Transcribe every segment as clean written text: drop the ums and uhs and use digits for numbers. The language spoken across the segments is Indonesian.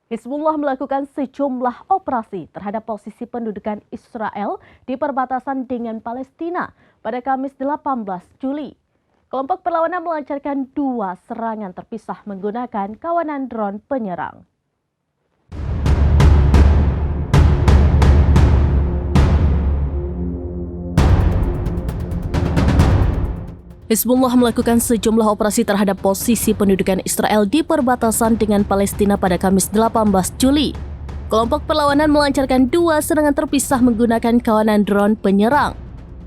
Hizbullah melakukan sejumlah operasi terhadap posisi pendudukan Israel di perbatasan dengan Palestina pada Kamis 18 Juli. Kelompok perlawanan melancarkan 2 serangan terpisah menggunakan kawanan drone penyerang. Hizbullah melakukan sejumlah operasi terhadap posisi pendudukan Israel di perbatasan dengan Palestina pada Kamis 18 Juli. Kelompok perlawanan melancarkan 2 serangan terpisah menggunakan kawanan drone penyerang.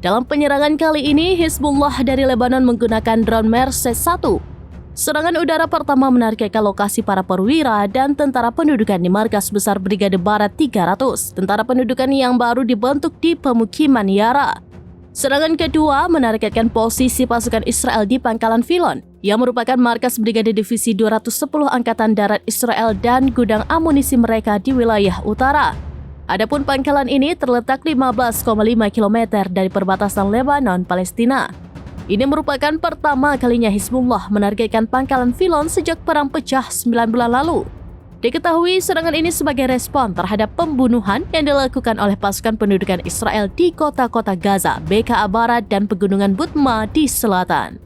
Dalam penyerangan kali ini, Hizbullah dari Lebanon menggunakan drone Merces 1. Serangan udara pertama menargetkan lokasi para perwira dan tentara pendudukan di Markas Besar Brigade Barat 300, tentara pendudukan yang baru dibentuk di pemukiman Yara. Serangan kedua menargetkan posisi pasukan Israel di Pangkalan Filon, yang merupakan markas Brigade Divisi 210 Angkatan Darat Israel dan gudang amunisi mereka di wilayah utara. Adapun pangkalan ini terletak 15,5 km dari perbatasan Lebanon-Palestina. Ini merupakan pertama kalinya Hizbullah menargetkan Pangkalan Filon sejak perang pecah 9 bulan lalu. Diketahui serangan ini sebagai respon terhadap pembunuhan yang dilakukan oleh pasukan pendudukan Israel di kota-kota Gaza, BKA Barat, dan pegunungan Butma di selatan.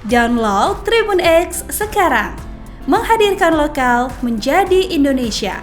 Download Tribun X sekarang, menghadirkan lokal menjadi Indonesia.